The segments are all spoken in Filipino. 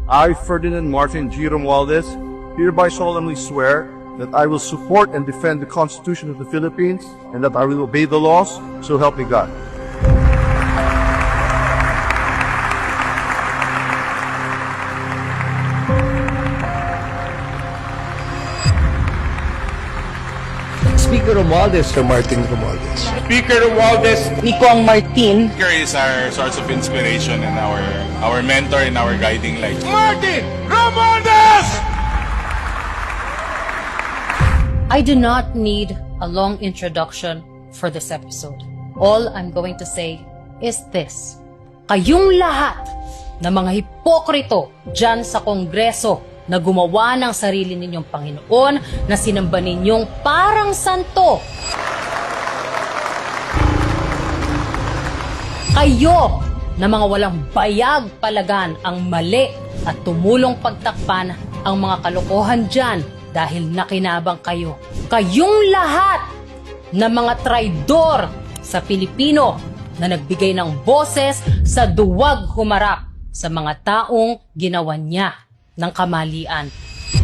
I, Ferdinand Martin G. Romualdez, hereby solemnly swear that I will support and defend the Constitution of the Philippines and that I will obey the laws, so help me God. Speaker Romualdez to Martin Romualdez. Speaker Romualdez Nicoang Martin. Speaker is our source of inspiration and our mentor and our guiding light. Martin Romualdez! I do not need a long introduction for this episode. All I'm going to say is this. Kayong lahat na mga hipokrito dyan sa Kongreso na gumawa ng sarili ninyong Panginoon na sinamba ninyong parang santo. Kayo na mga walang bayag palagan ang mali at tumulong pagtakpan ang mga kalokohan dyan dahil nakinabang kayo. Kayong lahat na mga traidor sa Pilipino na nagbigay ng boses sa duwag humarap sa mga taong ginawa niya ng kamalian.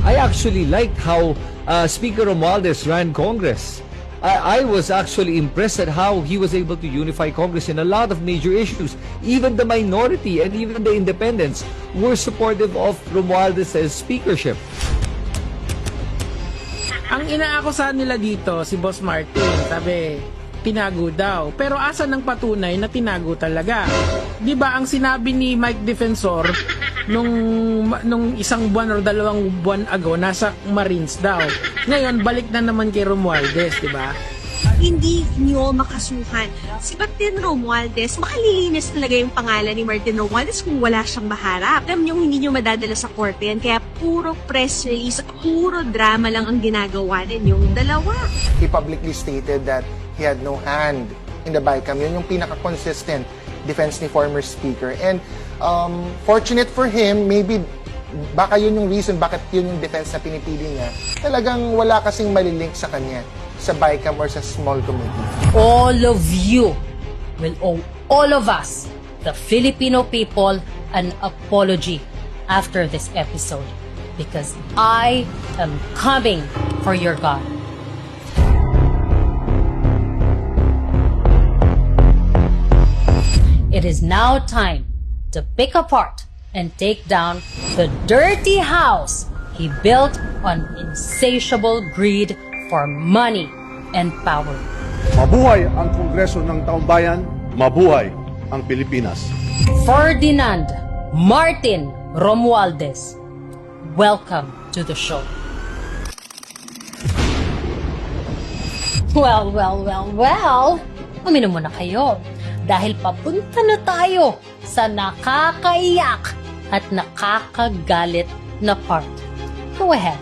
I actually liked how Speaker Romualdez ran Congress. I was actually impressed at how he was able to unify Congress in a lot of major issues. Even the minority and even the independents were supportive of Romualdez's speakership. Ang inaakusahan nila dito, si Boss Martin, sabi, tinago daw. Pero asan ang patunay na tinago talaga? Di ba ang sinabi ni Mike Defensor nung isang buwan o 2 buwan ago, nasa Marines daw. Ngayon, balik na naman kay Romualdez, di ba? Hindi nyo makasuhan si Martin Romualdez. Makalilinis talaga yung pangalan ni Martin Romualdez kung wala siyang maharap. Alam nyo, hindi nyo madadala sa korte yan. Kaya puro press release, puro drama lang ang ginagawa din yung dalawa. He publicly stated that he had no hand in the BICAM. Yun yung pinaka-consistent defense ni former speaker. And fortunate for him, maybe baka yun yung reason bakit yun yung defense na pinipili niya. Talagang wala kasing malilink sa kanya sa BICAM or sa small committee. All of you will owe all of us, the Filipino people, an apology after this episode because I am coming for your God. It is now time to pick apart and take down the dirty house he built on insatiable greed for money and power. Mabuhay ang Kongreso ng Taumbayan, mabuhay ang Pilipinas. Ferdinand Martin Romualdez, welcome to the show. Well, uminom muna kayo dahil papunta na tayo sa nakakaiyak at nakakagalit na part. Go ahead.